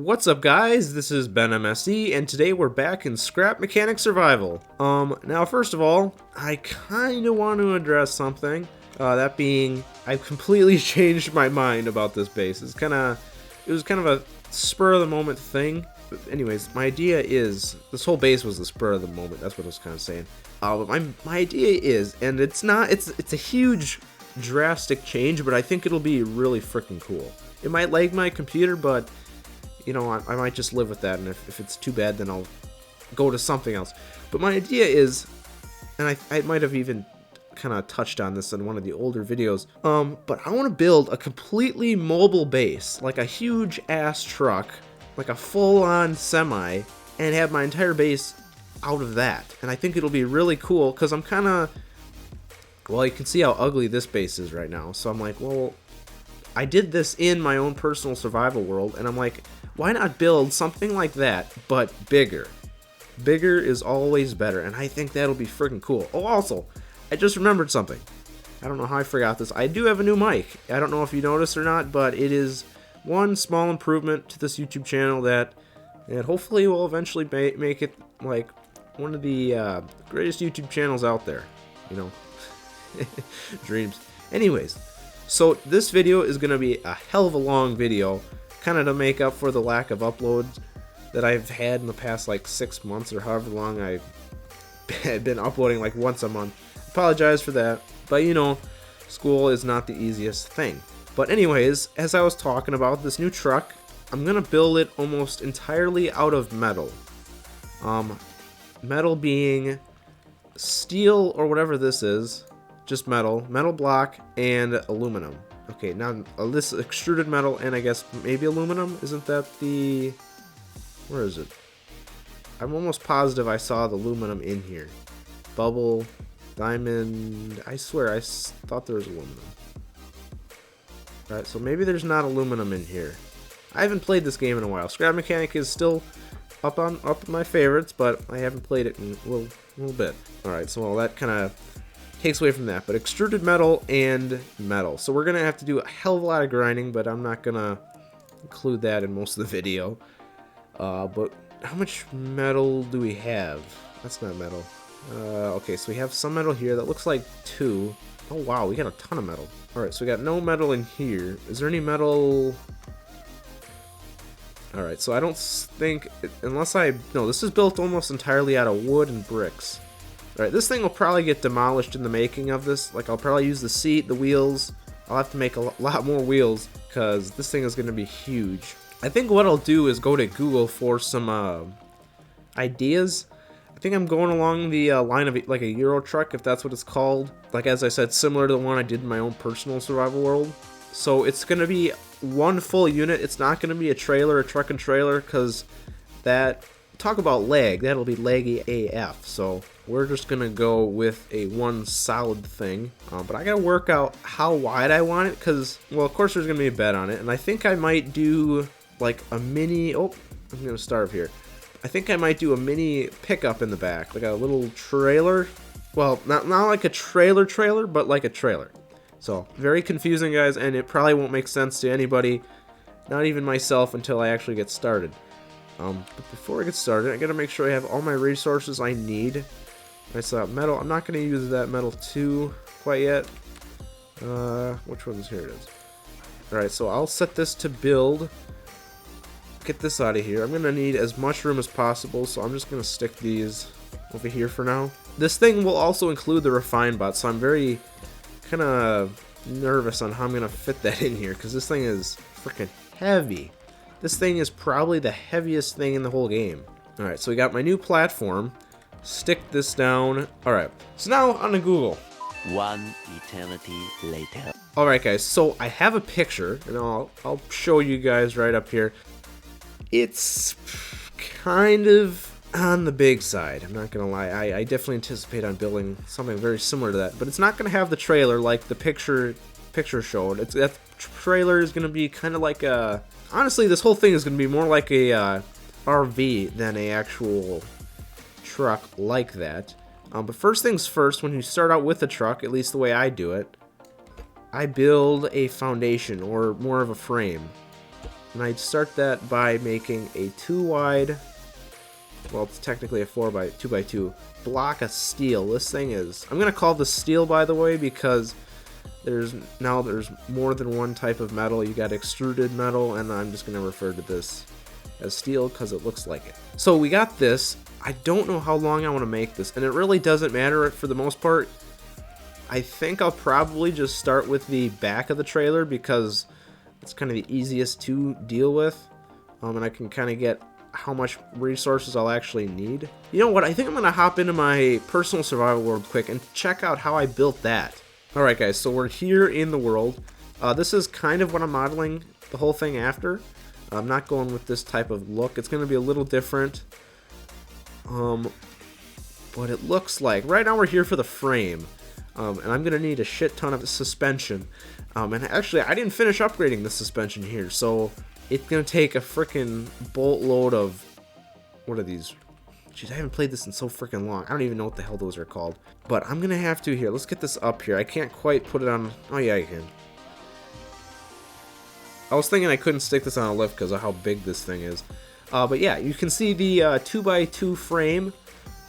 What's up, guys? This is Ben MSE, and today we're back in Scrap Mechanic Survival. Now first of all, I kinda want to address something. That being, I've completely changed my mind about this base. It was kind of a spur of the moment thing. But anyways, my idea is, this whole base was the spur of the moment, that's what I was kind of saying. But my idea is, and it's a huge, drastic change, but I think it'll be really freaking cool. It might lag my computer, but you know, I might just live with that, and if it's too bad, then I'll go to something else. But my idea is, and I might have even kind of touched on this in one of the older videos, but I want to build a completely mobile base, like a huge ass truck, like a full-on semi, and have my entire base out of that. And I think it'll be really cool, because I'm kind of, well, you can see how ugly this base is right now, so I'm like, well, I did this in my own personal survival world, and I'm like, why not build something like that, but bigger? Bigger is always better, and I think that'll be freaking cool. Oh, also, I just remembered something. I don't know how I forgot this. I do have a new mic. I don't know if you noticed or not, but it is one small improvement to this YouTube channel that hopefully will eventually make it like one of the greatest YouTube channels out there. You know, dreams. Anyways, so this video is going to be a hell of a long video, kind of to make up for the lack of uploads that I've had in the past like 6 months or however long I've been uploading, like once a month. Apologize for that, but you know, school is not the easiest thing. But anyways, as I was talking about this new truck, I'm gonna build it almost entirely out of metal. Metal being steel or whatever this is, just metal block, and aluminum. Okay, now this extruded metal and I guess maybe aluminum. Isn't that the... where is it? I'm almost positive I saw the aluminum in here. Bubble, diamond... I swear I thought there was aluminum. Alright, so maybe there's not aluminum in here. I haven't played this game in a while. Scrap Mechanic is still up in my favorites, but I haven't played it in a little bit. Alright, so well, that kind of takes away from that, but extruded metal and metal. So we're gonna have to do a hell of a lot of grinding, but I'm not gonna include that in most of the video. But how much metal do we have? That's not metal. Okay, so we have some metal here. That looks like 2. Oh wow, we got a ton of metal. Alright, so we got no metal in here. Is there any metal? Alright, so I don't think, unless no, this is built almost entirely out of wood and bricks. Alright, this thing will probably get demolished in the making of this. Like, I'll probably use the seat, the wheels. I'll have to make a lot more wheels, because this thing is going to be huge. I think what I'll do is go to Google for some ideas. I think I'm going along the line of like a Euro truck, if that's what it's called. Like, as I said, similar to the one I did in my own personal survival world. So it's going to be one full unit. It's not going to be a trailer, a truck and trailer, because that... talk about lag, that'll be laggy AF, so we're just gonna go with a one solid thing. But I gotta work out how wide I want it, because, well, of course there's gonna be a bed on it, and I think I might do like a mini, oh, I'm gonna starve here. I think I might do a mini pickup in the back, like a little trailer. Well, not like a trailer, but like a trailer. So, very confusing, guys, and it probably won't make sense to anybody, not even myself, until I actually get started. But before I get started, I gotta make sure I have all my resources I need. I saw metal. I'm not gonna use that metal 2 quite yet. Which one's here? It is. Alright, so I'll set this to build. Get this out of here. I'm gonna need as much room as possible, so I'm just gonna stick these over here for now. This thing will also include the refine bot, so I'm very kind of nervous on how I'm gonna fit that in here, because this thing is freaking heavy. This thing is probably the heaviest thing in the whole game. Alright, so we got my new platform. Stick this down. Alright, so now on to Google. One eternity later. Alright, guys, so I have a picture, and I'll show you guys right up here. It's kind of on the big side, I'm not gonna lie. I definitely anticipate on building something very similar to that, but it's not gonna have the trailer like the picture showed. That trailer is gonna be kind of like a... honestly, this whole thing is going to be more like a RV than a actual truck like that. But first things first, when you start out with a truck, at least the way I do it, I build a foundation, or more of a frame. And I'd start that by making a 2 wide, well, it's technically a 2x2 block of steel. This thing is, I'm going to call this steel, by the way, because there's more than one type of metal. You got extruded metal, and I'm just going to refer to this as steel because it looks like it. So we got this. I don't know how long I want to make this, and it really doesn't matter for the most part. I think I'll probably just start with the back of the trailer because it's kind of the easiest to deal with, and I can kind of get how much resources I'll actually need. You know what? I think I'm going to hop into my personal survival world quick and check out how I built that. Alright guys, so we're here in the world. This is kind of what I'm modeling the whole thing after. I'm not going with this type of look. It's going to be a little different. But it looks like, right now we're here for the frame. And I'm going to need a shit ton of suspension. And actually, I didn't finish upgrading the suspension here, so it's going to take a freaking boatload of, what are these? Jeez, I haven't played this in so freaking long. I don't even know what the hell those are called. But I'm going to have to, here, let's get this up here. I can't quite put it on, oh yeah, I can. I was thinking I couldn't stick this on a lift because of how big this thing is. But yeah, you can see the 2x2 frame.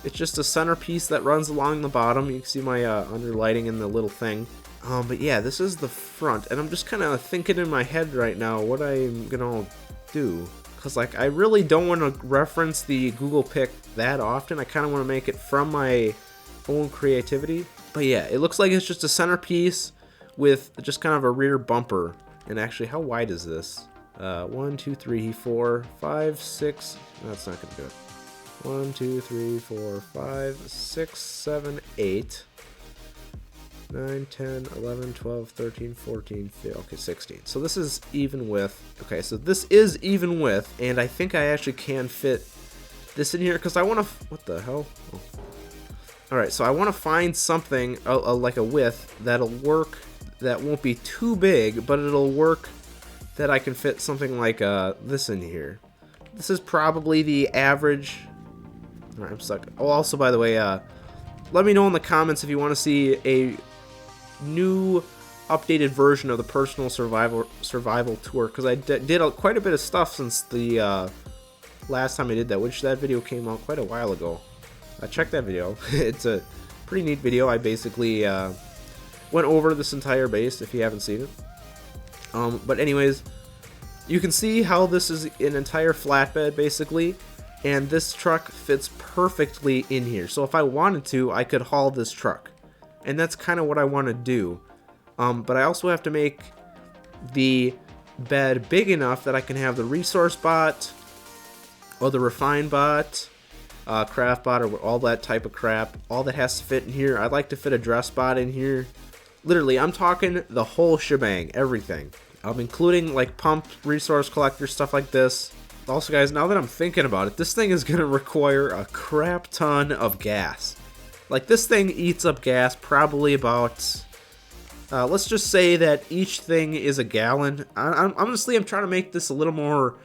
It's just a centerpiece that runs along the bottom. You can see my underlighting in the little thing. But yeah, this is the front. And I'm just kind of thinking in my head right now what I'm going to do. Because like, I really don't want to reference the Google pic that often. I kind of want to make it from my own creativity. But yeah, it looks like it's just a centerpiece with just kind of a rear bumper. And actually, how wide is this? 1, 2, 3, 4, 5, 6. No, that's not going to do it. 1, 2, 3, 4, 5, 6, 7, 8. 9, 10, 11, 12, 13, 14, 15, okay, 16. So this is even width. Okay, so this is even width, and I think I actually can fit this in here, because I want to, what the hell? Oh. Alright, so I want to find something, like a width, that'll work, that won't be too big, but it'll work that I can fit something like this in here. This is probably the average. Alright, I'm stuck. Oh, also, by the way, let me know in the comments if you want to see a new updated version of the personal survival tour, because I did quite a bit of stuff since the last time I did that, which that video came out quite a while ago. Check that video. It's a pretty neat video. I basically went over this entire base if you haven't seen it. But anyways, you can see how this is an entire flatbed basically, and this truck fits perfectly in here. So if I wanted to, I could haul this truck. And that's kind of what I want to do. But I also have to make the bed big enough that I can have the resource bot, or the refine bot, craft bot, or all that type of crap. All that has to fit in here. I'd like to fit a dress bot in here. Literally, I'm talking the whole shebang, everything. I'm including like pump, resource collector, stuff like this. Also guys, now that I'm thinking about it, this thing is going to require a crap ton of gas. Like, this thing eats up gas probably about, let's just say that each thing is a gallon. Honestly, I'm trying to make this a little more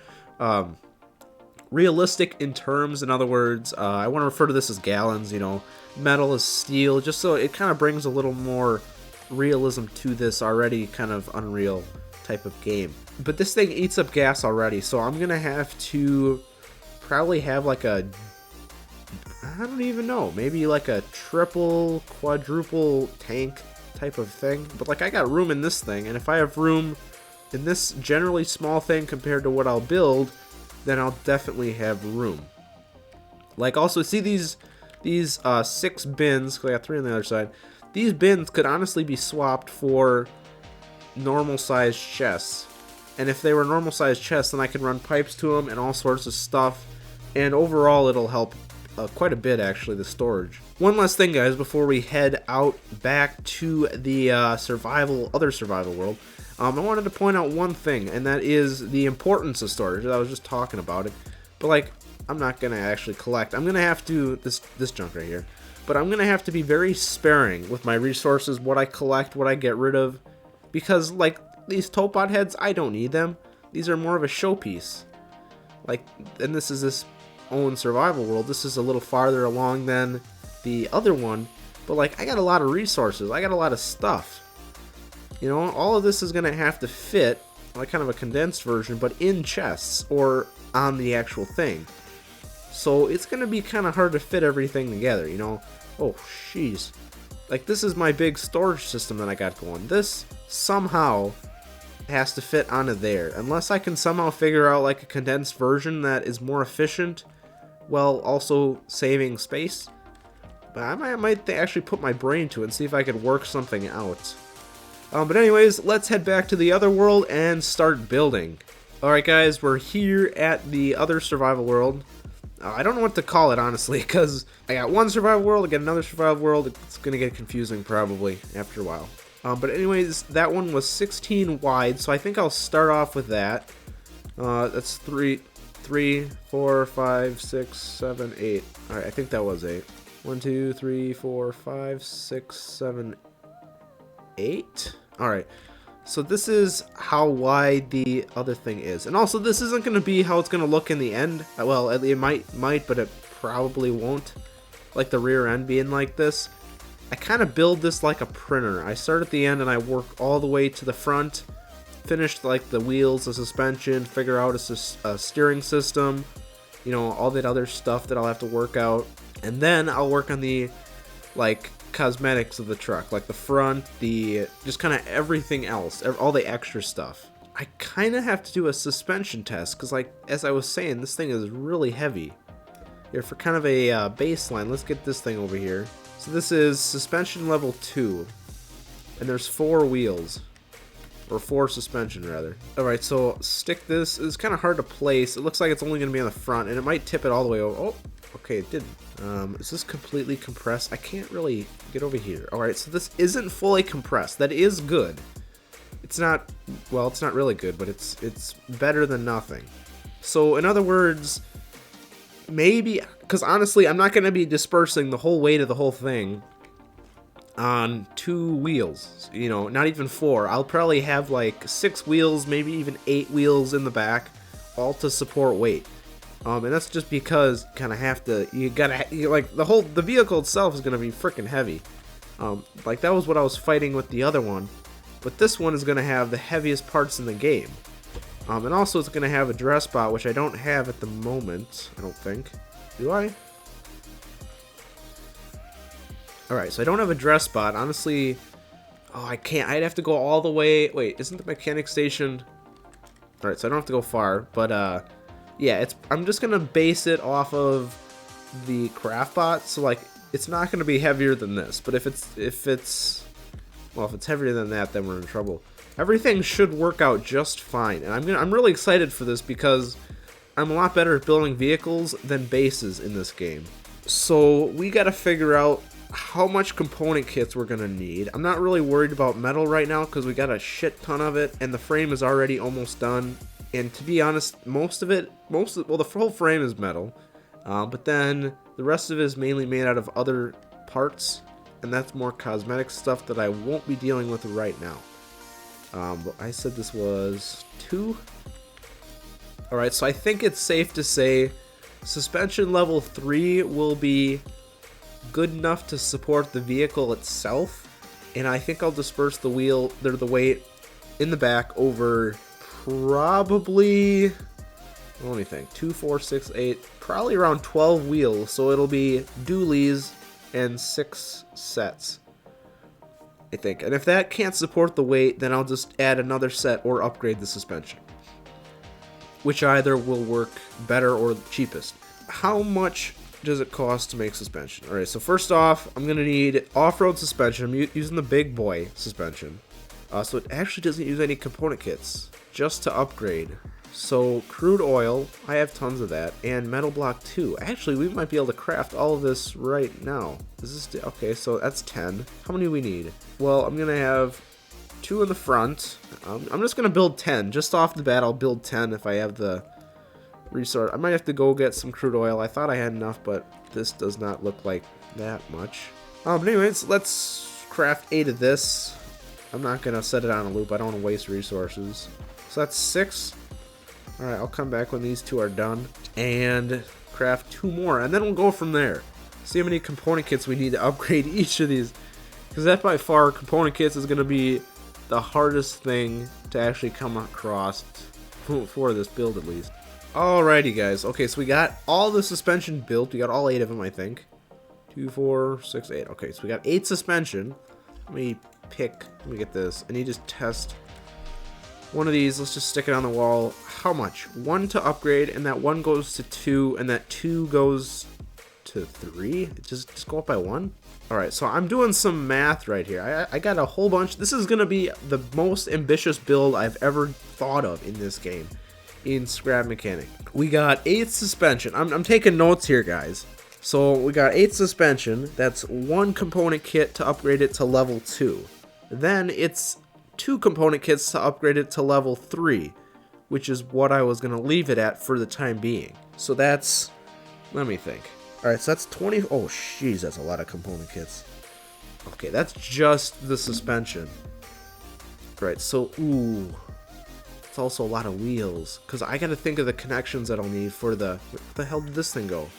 realistic in terms. In other words, I want to refer to this as gallons, you know, metal is steel, just so it kind of brings a little more realism to this already kind of unreal type of game. But this thing eats up gas already, so I'm going to have to probably have like a, I don't even know, maybe like a triple, quadruple tank type of thing. But like, I got room in this thing, and if I have room in this generally small thing compared to what I'll build, then I'll definitely have room. Like, also, see these 6 bins, 'cause I got 3 on the other side. These bins could honestly be swapped for normal sized chests. And if they were normal sized chests, then I could run pipes to them and all sorts of stuff. And overall, it'll help quite a bit, actually, the storage. One last thing, guys, before we head out back to the other survival world. I wanted to point out one thing, and that is the importance of storage. I was just talking about it. But, like, I'm not going to actually collect. I'm going to have to, this junk right here. But I'm going to have to be very sparing with my resources, what I collect, what I get rid of. Because, like, these Topod heads, I don't need them. These are more of a showpiece. Like, and this is this own survival world. This is a little farther along than the other one. But, like, I got a lot of resources. I got a lot of stuff. You know, all of this is going to have to fit like kind of a condensed version, but in chests or on the actual thing. So it's going to be kind of hard to fit everything together, you know? Oh, jeez. Like, this is my big storage system that I got going. This somehow has to fit onto there. Unless I can somehow figure out, like, a condensed version that is more efficient while also saving space. But I might actually put my brain to it and see if I could work something out. But anyways, let's head back to the other world and start building. Alright guys, we're here at the other survival world. I don't know what to call it, honestly, because I got one survival world, I got another survival world. It's going to get confusing, probably, after a while. But anyways, that one was 16 wide, so I think I'll start off with that. That's 3, 4, 5, 6, 7, 8. Alright, I think that was 8. 1, 2, 3, 4, 5, 6, 7, 8. Alright. So this is how wide the other thing is. And also, this isn't going to be how it's going to look in the end. Well, it might, but it probably won't. Like the rear end being like this. I kind of build this like a printer. I start at the end and I work all the way to the front. Finish like the wheels, the suspension, figure out a steering system. You know, all that other stuff that I'll have to work out. And then I'll work on the, like, cosmetics of the truck, like the front, the just kind of everything else, all the extra stuff. I kind of have to do a suspension test because, like, as I was saying, this thing is really heavy. Here, for kind of a baseline, let's get this thing over here. So this is suspension level 2, and there's 4 wheels, or 4 suspension rather. Alright, so stick this. It's kind of hard to place. It looks like it's only going to be on the front, and it might tip it all the way over. Oh, okay, it didn't. Is this completely compressed? I can't really get over here. Alright, so this isn't fully compressed. That is good. It's not, well, it's not really good, but it's better than nothing. So, in other words, maybe, because honestly, I'm not going to be dispersing the whole weight of the whole thing on 2 wheels. You know, not even 4. I'll probably have like 6 wheels, maybe even 8 wheels in the back, all to support weight. And that's just because kind of have to, like, the vehicle itself is going to be freaking heavy. Like, that was what I was fighting with the other one. But this one is going to have the heaviest parts in the game. And also it's going to have a dress bot, which I don't have at the moment, I don't think. Do I? Alright, so I don't have a dress bot. Honestly, oh, I can't. I'd have to go all the way. Wait, isn't the mechanic station? Alright, so I don't have to go far, but, yeah, I'm just gonna base it off of the craft bot, so like it's not gonna be heavier than this. But if it's heavier than that, then we're in trouble. Everything should work out just fine, and I'm really excited for this because I'm a lot better at building vehicles than bases in this game. So we gotta figure out how much component kits we're gonna need. I'm not really worried about metal right now because we got a shit ton of it, and the frame is already almost done. And to be honest, well, the whole frame is metal, but then the rest of it is mainly made out of other parts, and that's more cosmetic stuff that I won't be dealing with right now. But I said this was 2. Alright, so I think it's safe to say suspension level 3 will be good enough to support the vehicle itself, and I think I'll disperse the weight in the back over probably, let me think, 2, 4, 6, 8, probably around 12 wheels, so it'll be dualies and 6 sets, I think. And if that can't support the weight, then I'll just add another set or upgrade the suspension, which either will work better or cheapest. How much does it cost to make suspension? Alright, so first off, I'm going to need off-road suspension. I'm using the big boy suspension. So it actually doesn't use any component kits, just to upgrade. So crude oil, I have tons of that, and metal block 2. Actually, we might be able to craft all of this right now. Is this, okay, so that's 10. How many do we need? Well, I'm gonna have 2 in the front. I'm just gonna build 10. Just off the bat, I'll build 10 if I have the resource. I might have to go get some crude oil. I thought I had enough, but this does not look like that much. But anyways, let's craft 8 of this. I'm not going to set it on a loop. I don't want to waste resources. So that's 6. Alright, I'll come back when these 2 are done. And craft 2 more. And then we'll go from there. See how many component kits we need to upgrade each of these. Because that by far, component kits is going to be the hardest thing to actually come across for this build, at least. Alrighty, guys. Okay, so we got all the suspension built. We got all 8 of them, I think. 2, 4, 6, 8. Okay, so we got 8 suspension. Let me get this. I need to test one of these. Let's just stick it on the wall. How much? 1 to upgrade, and that 1 goes to 2, and that 2 goes to 3? Just go up by 1? Alright, so I'm doing some math right here. I got a whole bunch. This is going to be the most ambitious build I've ever thought of in this game, in Scrap Mechanic. We got 8 suspension. I'm taking notes here, guys. So we got 8 suspension. That's 1 component kit to upgrade it to level 2. Then it's 2 component kits to upgrade it to level 3, which is what I was going to leave it at for the time being. So that's, let me think. Alright, so that's 20, oh jeez, that's a lot of component kits. Okay, that's just the suspension. Alright, so, ooh, it's also a lot of wheels, because I got to think of the connections that I'll need for the, where the hell did this thing go?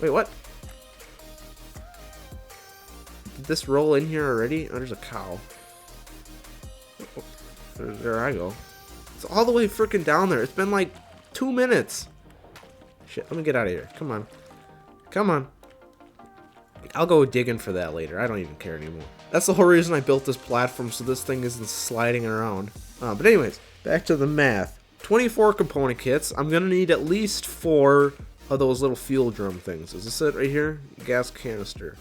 Wait, what? Did this roll in here already? Oh, there's a cow. Oh, there I go. It's all the way freaking down there. It's been like 2 minutes. Shit, let me get out of here. Come on. Come on. I'll go digging for that later. I don't even care anymore. That's the whole reason I built this platform, so this thing isn't sliding around. But anyways, back to the math. 24 component kits. I'm going to need at least 4 of those little fuel drum things. Is this it right here? Gas canister.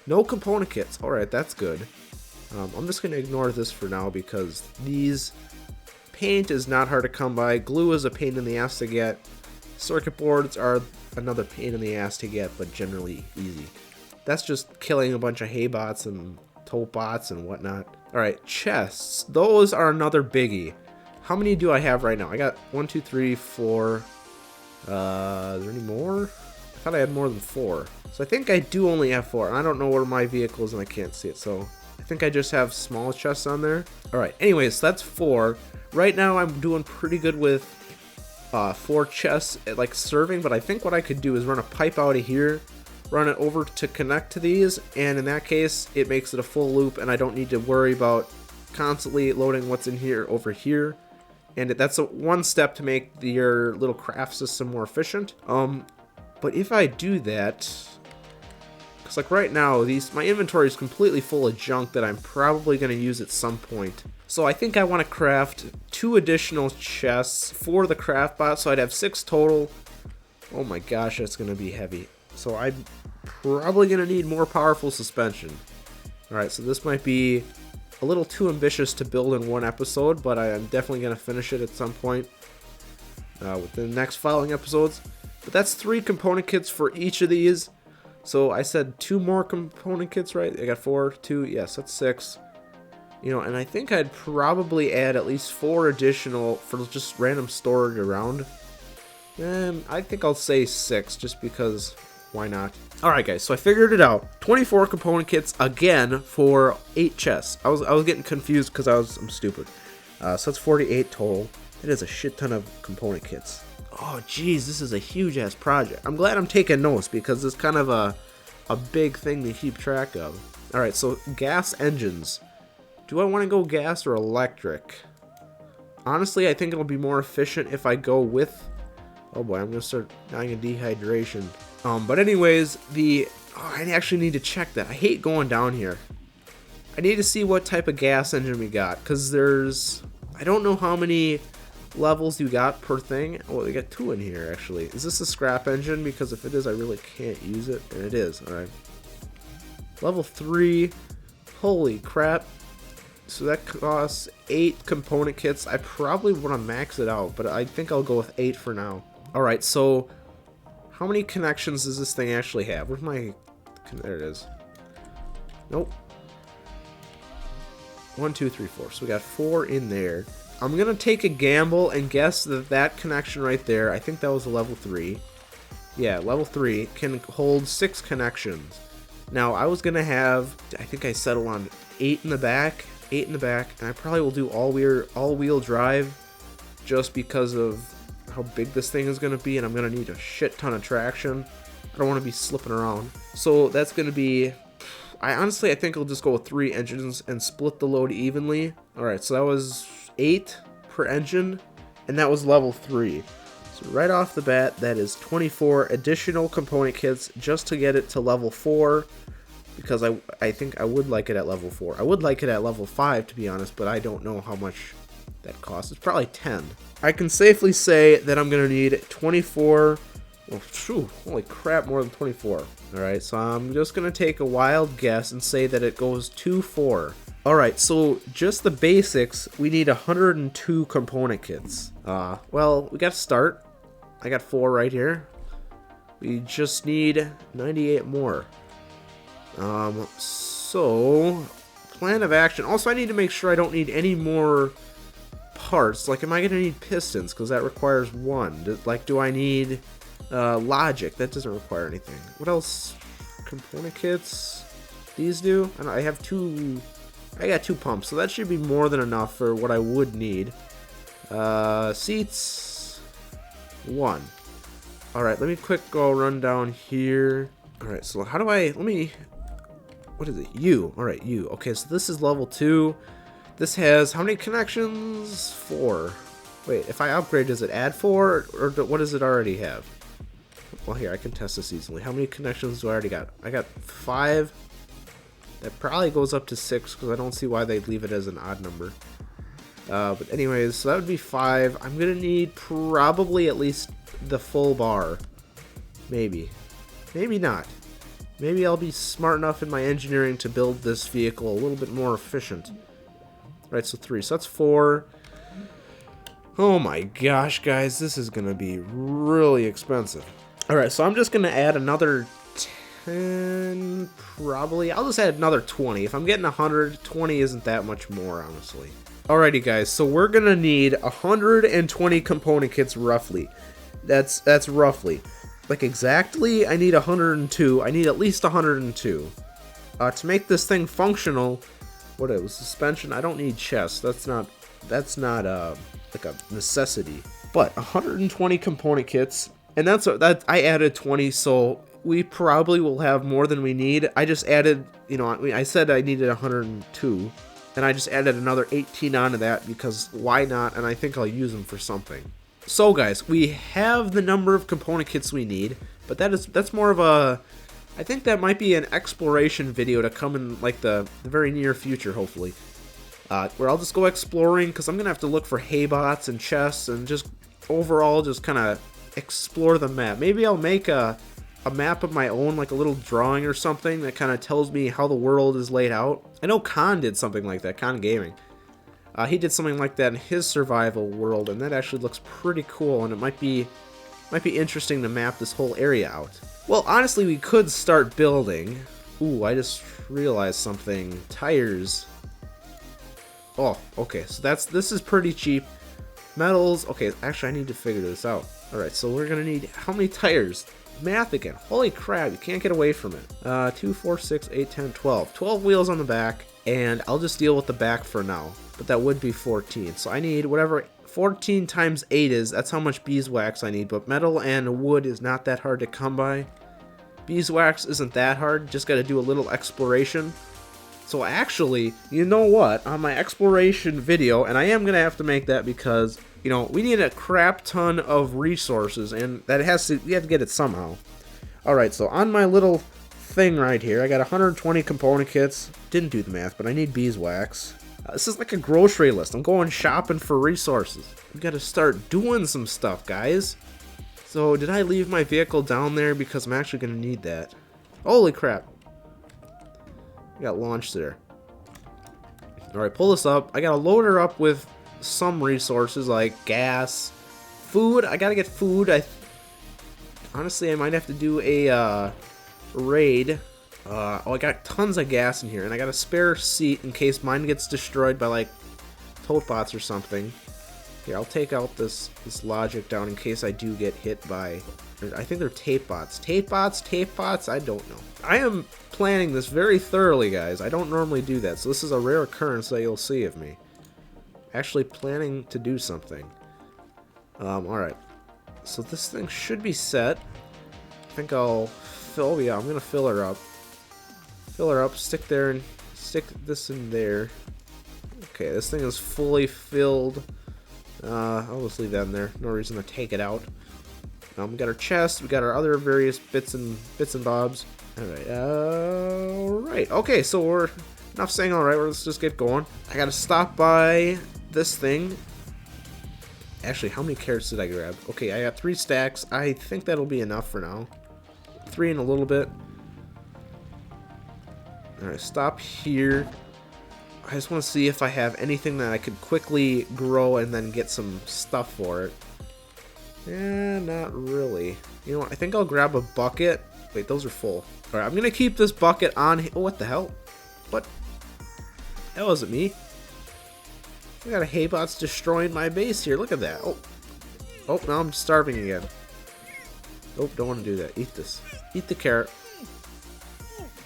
No component kits. Alright, that's good. I'm just going to ignore this for now because these... Paint is not hard to come by. Glue is a pain in the ass to get. Circuit boards are another pain in the ass to get, but generally easy. That's just killing a bunch of hay bots and tote bots and whatnot. Alright, chests. Those are another biggie. How many do I have right now? I got 1, 2, 3, 4. Is there any more? I thought I had more than 4. So I think I do only have 4. And I don't know where my vehicle is and I can't see it. So I think I just have small chests on there. Alright, anyways, so that's 4. Right now I'm doing pretty good with 4 chests like serving, but I think what I could do is run a pipe out of here, run it over to connect to these, and in that case it makes it a full loop and I don't need to worry about constantly loading what's in here over here. And that's one step to make your little craft system more efficient. But if I do that, because like right now my inventory is completely full of junk that I'm probably going to use at some point. So I think I want to craft 2 additional chests for the craft bot, so I'd have 6 total. Oh my gosh, that's going to be heavy. So I'm probably going to need more powerful suspension. Alright, so this might be a little too ambitious to build in one episode, but I am definitely going to finish it at some point within the next following episodes. But that's 3 component kits for each of these. So I said 2 more component kits, right? I got 4, 2, yes, that's 6. You know, and I think I'd probably add at least 4 additional for just random storage around. And I think I'll say 6 just because why not? Alright guys, so I figured it out. 24 component kits again for 8 chests. I was getting confused because I'm stupid. So that's 48 total. It is a shit ton of component kits. Oh geez, this is a huge ass project. I'm glad I'm taking notes because it's kind of a big thing to keep track of. Alright, so gas engines. Do I want to go gas or electric? Honestly, I think it'll be more efficient if I go with... Oh boy, I'm going to start dying of dehydration. But anyways, I actually need to check that. I hate going down here. I need to see what type of gas engine we got. Because there's... I don't know how many levels you got per thing. Oh, we got 2 in here, actually. Is this a scrap engine? Because if it is, I really can't use it. And it is. Alright. Level 3. Holy crap. So that costs 8 component kits. I probably want to max it out, but I think I'll go with 8 for now. Alright, so how many connections does this thing actually have? Where's my... There it is. Nope. 1, 2, 3, 4. So we got 4 in there. I'm going to take a gamble and guess that connection right there, I think that was a level 3. Yeah, level 3 can hold 6 connections. Now, I was going to have, I think I settled on 8 in the back. 8 in the back, and I probably will do all-wheel drive just because of how big this thing is going to be, and I'm going to need a shit ton of traction. I don't want to be slipping around. So that's going to be I think I'll just go with 3 engines and split the load evenly. Alright, so that was 8 per engine, and that was level 3. So right off the bat, that is 24 additional component kits just to get it to level 4, because I think I would like it at level 4. I would like it at level 5, to be honest, but I don't know how much that costs. It's probably 10. I can safely say that I'm going to need 24... Oh, phew, holy crap, more than 24. Alright, so I'm just going to take a wild guess and say that it goes 2-4. Alright, so just the basics, we need 102 component kits. Well, we got to start. I got 4 right here. We just need 98 more. So, plan of action. Also, I need to make sure I don't need any more parts. Like, am I going to need pistons? Because that requires 1. Like, do I need... logic, that doesn't require anything. What else? Component kits. These do. I have 2. I got 2 pumps, so that should be more than enough for what I would need. Seats. 1. All right, let me go run down here. All right, so how do I? Let me. What is it? U. All right, U. Okay, so this is level 2. This has how many connections? 4. Wait, if I upgrade, does it add 4, or what does it already have? Well, here, I can test this easily. How many connections do I already got? I got 5. That probably goes up to 6, because I don't see why they'd leave it as an odd number. But anyways, so that would be 5. I'm going to need probably at least the full bar. Maybe. Maybe not. Maybe I'll be smart enough in my engineering to build this vehicle a little bit more efficient. Right, so 3. So that's 4. Oh my gosh, guys, this is going to be really expensive. Alright, so I'm just going to add another 10, probably. I'll just add another 20. If I'm getting 100, 20 isn't that much more, honestly. Alrighty, guys, so we're going to need 120 component kits, roughly. That's roughly. Like, exactly, I need 102. I need at least 102. To make this thing functional, what it was, suspension, I don't need chests. That's not like a necessity. But 120 component kits. And that I added 20, so we probably will have more than we need. I just added, I said I needed 102, and I just added another 18 onto that because why not? And I think I'll use them for something. So guys, we have the number of component kits we need, but that's more of a, I think that might be an exploration video to come in like the very near future, hopefully. Where I'll just go exploring because I'm gonna have to look for haybots and chests and just overall just kind of explore the map. Maybe I'll make a map of my own, like a little drawing or something that kind of tells me how the world is laid out. I know Khan did something like that, Khan Gaming. He did something like that in his survival world, and that actually looks pretty cool, and it might be interesting to map this whole area out. Well, honestly, we could start building. Ooh, I just realized something. Tires. Oh, okay, so this is pretty cheap. Metals, okay, actually I need to figure this out. Alright, so we're gonna need, how many tires? Math again, holy crap, you can't get away from it. 2, 4, 6, 8, 10, 12. 12 wheels on the back, and I'll just deal with the back for now. But that would be 14, so I need whatever 14 times 8 is, that's how much beeswax I need, but metal and wood is not that hard to come by. Beeswax isn't that hard, just gotta do a little exploration. So actually, you know what, on my exploration video, and I am going to have to make that because, we need a crap ton of resources, and we have to get it somehow. Alright, so on my little thing right here, I got 120 component kits. Didn't do the math, but I need beeswax. This is like a grocery list. I'm going shopping for resources. We got to start doing some stuff, guys. So, did I leave my vehicle down there? Because I'm actually going to need that. Holy crap. I got launched there. Alright, pull this up. I gotta load her up with some resources like gas, food. I gotta get food. Honestly, I might have to do a raid. I got tons of gas in here, and I got a spare seat in case mine gets destroyed by like tote bots or something. Here, I'll take out this logic down in case I do get hit by, I think they're tape bots. Tape bots? I don't know. I am planning this very thoroughly, guys. I don't normally do that, so this is a rare occurrence that you'll see of me. Actually planning to do something. Alright. So this thing should be set. I think I'll fill, yeah, I'm gonna fill her up. Fill her up, stick there, and stick this in there. Okay, this thing is fully filled. I'll just leave that in there. No reason to take it out. We got our chest. We got our other various bits and bobs. Alright. Okay, so we're enough saying alright. Let's just get going. I gotta stop by this thing. Actually, how many carrots did I grab? Okay, I got 3 stacks. I think that'll be enough for now. 3 in a little bit. Alright, stop here. I just want to see if I have anything that I could quickly grow and then get some stuff for it. Yeah, not really. You know what? I think I'll grab a bucket. Wait, those are full. Alright, I'm going to keep this bucket on. Oh, what the hell? What? That wasn't me. I got a haybots destroying my base here. Look at that. Oh. Oh, now I'm starving again. Oh, don't want to do that. Eat this. Eat the carrot.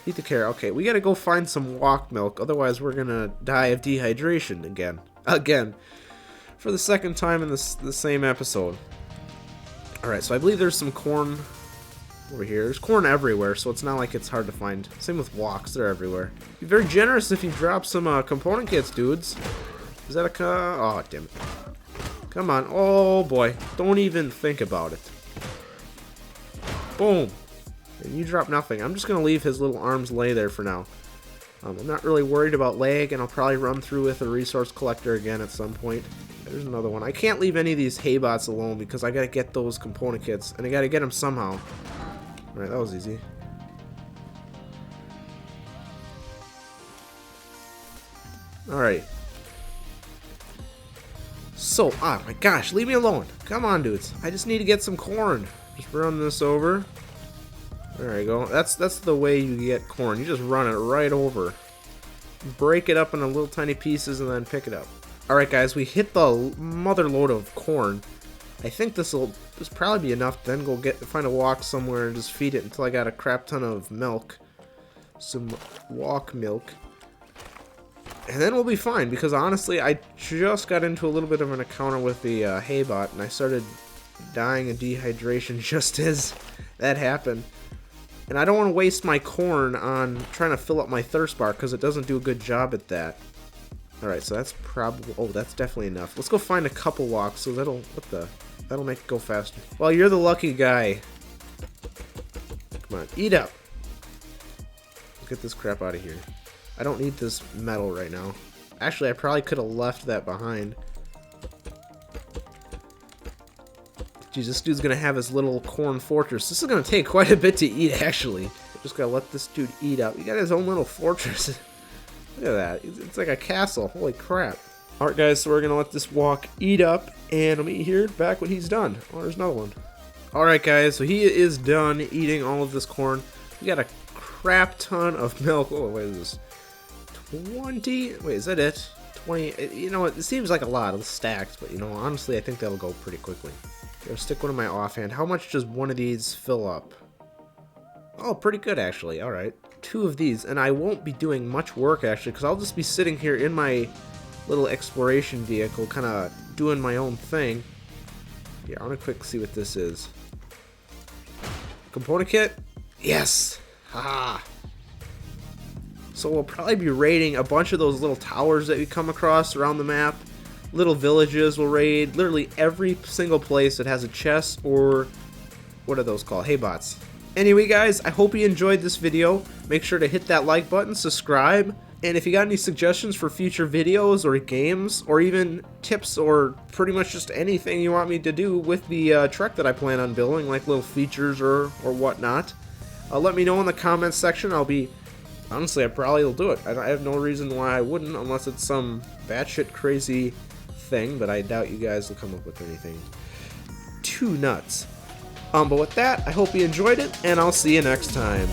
Eat the carrot. Okay, we gotta go find some walk milk. Otherwise, we're gonna die of dehydration again. Again. For the second time in the same episode. Alright, so I believe there's some corn over here. There's corn everywhere, so it's not like it's hard to find. Same with walks. They're everywhere. Be very generous if you drop some component kits, dudes. Is that a oh, damn it. Come on. Oh, boy. Don't even think about it. Boom. And you drop nothing. I'm just going to leave his little arms lay there for now. I'm not really worried about lag, and I'll probably run through with a resource collector again at some point. There's another one. I can't leave any of these haybots alone because I got to get those component kits, and I got to get them somehow. Alright, that was easy. Alright. So, oh my gosh, leave me alone. Come on, dudes. I just need to get some corn. Just run this over. There you go. That's the way you get corn. You just run it right over. Break it up into little tiny pieces and then pick it up. Alright guys, we hit the mother load of corn. I think this probably be enough to then go find a walk somewhere and just feed it until I got a crap ton of milk. Some walk milk. And then we'll be fine, because honestly, I just got into a little bit of an encounter with the haybot, and I started dying of dehydration just as that happened. And I don't want to waste my corn on trying to fill up my thirst bar, because it doesn't do a good job at that. Alright, so that's probably... Oh, that's definitely enough. Let's go find a couple walks, so that'll... What the... That'll make it go faster. Well, you're the lucky guy. Come on, eat up. Let's get this crap out of here. I don't need this metal right now. Actually, I probably could have left that behind. Jeez, this dude's gonna have his little corn fortress. This is gonna take quite a bit to eat, actually. Just gotta let this dude eat up. He got his own little fortress. Look at that. It's like a castle. Holy crap. Alright, guys, so we're gonna let this walk eat up, and I'll meet you here back when he's done. Oh, there's another one. Alright, guys, so he is done eating all of this corn. We got a crap ton of milk. Oh, wait, is this 20? Wait, is that it? 20? You know, it seems like a lot of stacks, but, you know, honestly, I think that'll go pretty quickly. I'll stick one in my offhand. How much does one of these fill up? Oh, pretty good, actually. Alright. 2 of these, and I won't be doing much work, actually, because I'll just be sitting here in my little exploration vehicle, kind of doing my own thing. Yeah, I want to quick see what this is. Component kit? Yes! Haha! So we'll probably be raiding a bunch of those little towers that we come across around the map. Little villages will raid. Literally every single place that has a chest or... What are those called? Haybots. Anyway, guys, I hope you enjoyed this video. Make sure to hit that like button, subscribe, and if you got any suggestions for future videos or games, or even tips or pretty much just anything you want me to do with the truck that I plan on building, like little features or whatnot, let me know in the comments section. I'll be... Honestly, I probably will do it. I have no reason why I wouldn't, unless it's some batshit crazy thing, but I doubt you guys will come up with anything too nuts. But with that, I hope you enjoyed it, and I'll see you next time.